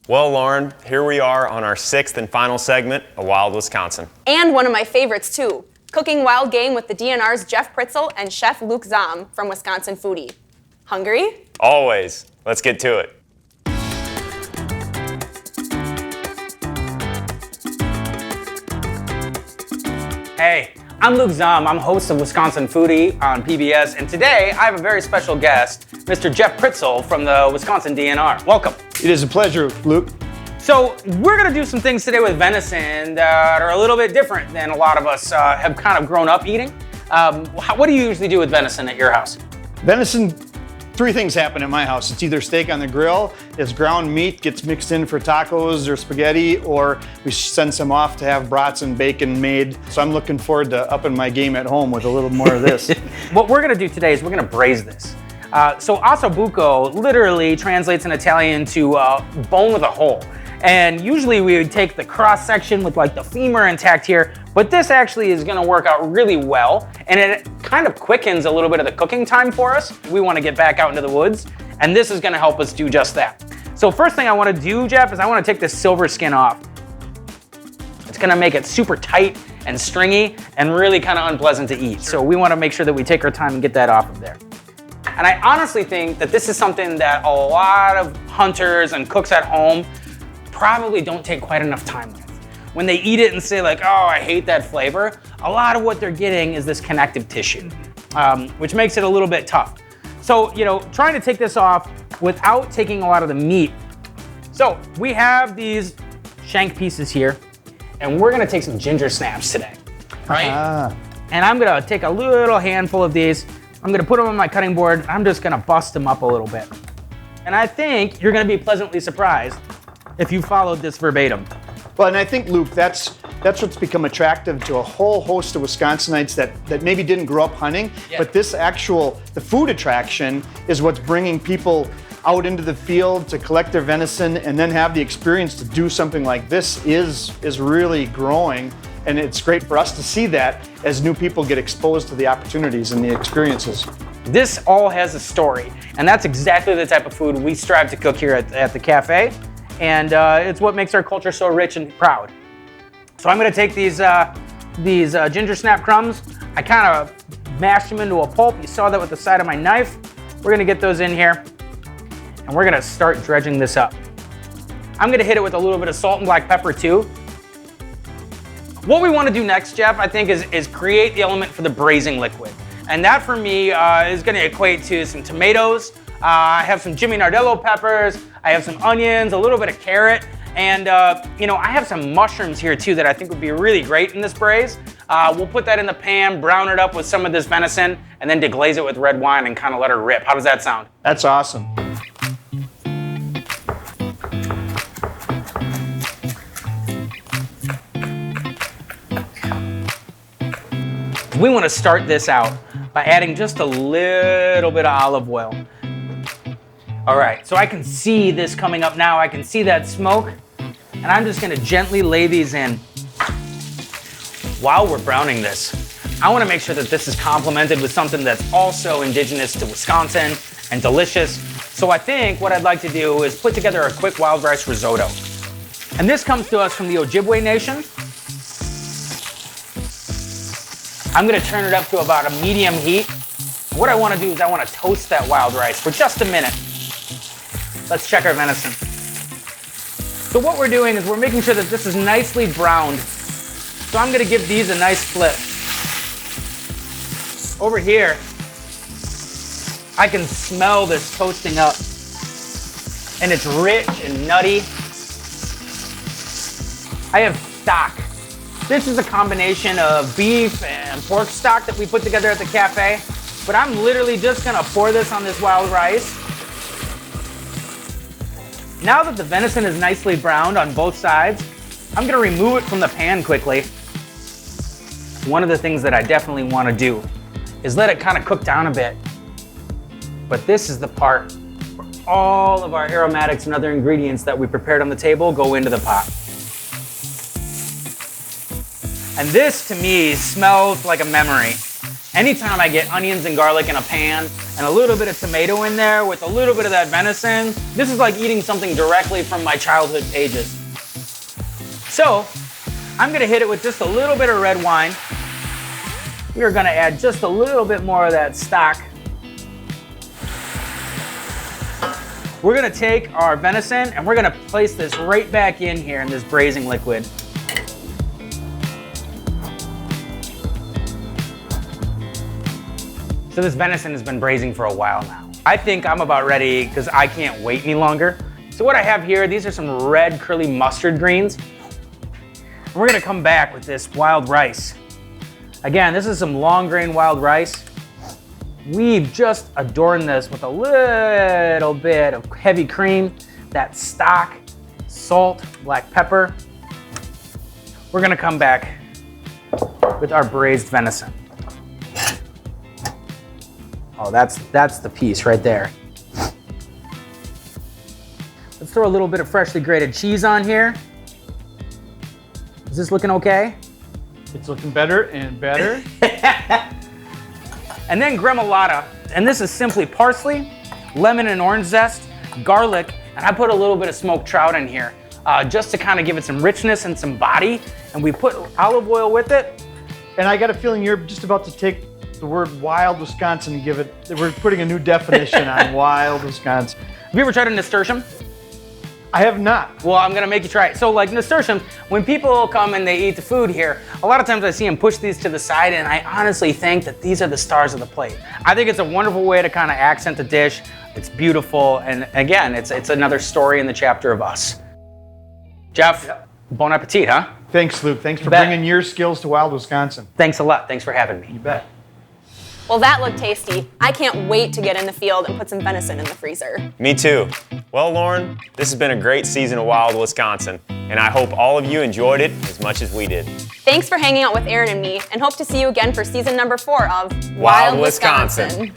Well, Lauren, here we are on our 6th and final segment of Wild Wisconsin. And one of my favorites, too. Cooking wild game with the DNR's Jeff Pritzel and Chef Luke Zahm from Wisconsin Foodie. Hungry? Always. Let's get to it. Hey, I'm Luke Zahm. I'm host of Wisconsin Foodie on PBS, and today I have a very special guest, Mr. Jeff Pritzel from the Wisconsin DNR. Welcome. It is a pleasure, Luke. So we're gonna do some things today with venison that are a little bit different than a lot of us have kind of grown up eating. What do you usually do with venison at your house? Venison, three things happen at my house. It's either steak on the grill, it's ground meat, gets mixed in for tacos or spaghetti, or we send some off to have brats and bacon made. So I'm looking forward to upping my game at home with a little more of this. What we're gonna do today is we're gonna braise this. So osso buco literally translates in Italian to bone with a hole. And usually we would take the cross section with like the femur intact here, but this actually is gonna work out really well, and it kind of quickens a little bit of the cooking time for us. We wanna get back out into the woods, and this is gonna help us do just that. So first thing I wanna do, Jeff, is I wanna take this silver skin off. It's gonna make it super tight and stringy and really kind of unpleasant to eat. So we wanna make sure that we take our time and get that off of there. And I honestly think that this is something that a lot of hunters and cooks at home probably don't take quite enough time with. When they eat it and say like, oh, I hate that flavor, a lot of what they're getting is this connective tissue, which makes it a little bit tough. So, trying to take this off without taking a lot of the meat. So we have these shank pieces here, and we're gonna take some ginger snaps today, right? And I'm gonna take a little handful of these, I'm gonna put them on my cutting board, I'm just gonna bust them up a little bit. And I think you're gonna be pleasantly surprised if you followed this verbatim. Well, and I think, Luke, that's what's become attractive to a whole host of Wisconsinites that maybe didn't grow up hunting, but the food attraction is what's bringing people out into the field to collect their venison and then have the experience to do something like this is really growing. And it's great for us to see that as new people get exposed to the opportunities and the experiences. This all has a story, and that's exactly the type of food we strive to cook here at the cafe. And it's what makes our culture so rich and proud. So I'm gonna take these ginger snap crumbs. I kind of mashed them into a pulp. You saw that with the side of my knife. We're gonna get those in here, and we're gonna start dredging this up. I'm gonna hit it with a little bit of salt and black pepper too. What we wanna do next, Jeff, I think is create the element for the braising liquid. And that for me is gonna equate to some tomatoes. I have some Jimmy Nardello peppers, I have some onions, a little bit of carrot, and I have some mushrooms here too that I think would be really great in this braise. We'll put that in the pan, brown it up with some of this venison, and then deglaze it with red wine and kind of let her rip. How does that sound? That's awesome. We want to start this out by adding just a little bit of olive oil. All right, so I can see this coming up now. I can see that smoke, and I'm just gonna gently lay these in. While we're browning this, I wanna make sure that this is complemented with something that's also indigenous to Wisconsin and delicious. So I think what I'd like to do is put together a quick wild rice risotto. And this comes to us from the Ojibwe Nation. I'm gonna turn it up to about a medium heat. What I wanna do is I wanna toast that wild rice for just a minute. Let's check our venison. So what we're doing is we're making sure that this is nicely browned. So I'm gonna give these a nice flip. Over here, I can smell this toasting up. And it's rich and nutty. I have stock. This is a combination of beef and pork stock that we put together at the cafe. But I'm literally just gonna pour this on this wild rice. Now that the venison is nicely browned on both sides, I'm gonna remove it from the pan quickly. One of the things that I definitely wanna do is let it kind of cook down a bit. But this is the part where all of our aromatics and other ingredients that we prepared on the table go into the pot. And this to me smells like a memory. Anytime I get onions and garlic in a pan and a little bit of tomato in there with a little bit of that venison, this is like eating something directly from my childhood pages. So, I'm gonna hit it with just a little bit of red wine. We are gonna add just a little bit more of that stock. We're gonna take our venison and we're gonna place this right back in here in this braising liquid. So this venison has been braising for a while now. I think I'm about ready because I can't wait any longer. So what I have here, these are some red curly mustard greens. And we're gonna come back with this wild rice. Again, this is some long grain wild rice. We've just adorned this with a little bit of heavy cream, that stock, salt, black pepper. We're gonna come back with our braised venison. Oh, that's the piece right there. Let's throw a little bit of freshly grated cheese on here. Is this looking okay? It's looking better and better. And then gremolata, and this is simply parsley, lemon and orange zest, garlic, and I put a little bit of smoked trout in here just to kind of give it some richness and some body. And we put olive oil with it. And I got a feeling you're just about to take the word wild Wisconsin and give it, we're putting a new definition on wild Wisconsin. Have you ever tried a nasturtium? I have not. Well, I'm gonna make you try it. So like nasturtiums, when people come and they eat the food here, a lot of times I see them push these to the side and I honestly think that these are the stars of the plate. I think it's a wonderful way to kind of accent the dish. It's beautiful, and again, it's another story in the chapter of us. Jeff, bon appetit, huh? Thanks, Luke. Thanks for bet. bringing your skills to wild Wisconsin. Thanks a lot. Thanks for having me. You bet. Well, that looked tasty. I can't wait to get in the field and put some venison in the freezer. Me too. Well, Lauren, this has been a great season of Wild Wisconsin, and I hope all of you enjoyed it as much as we did. Thanks for hanging out with Aaron and me, and hope to see you again for season number 4 of Wild Wisconsin.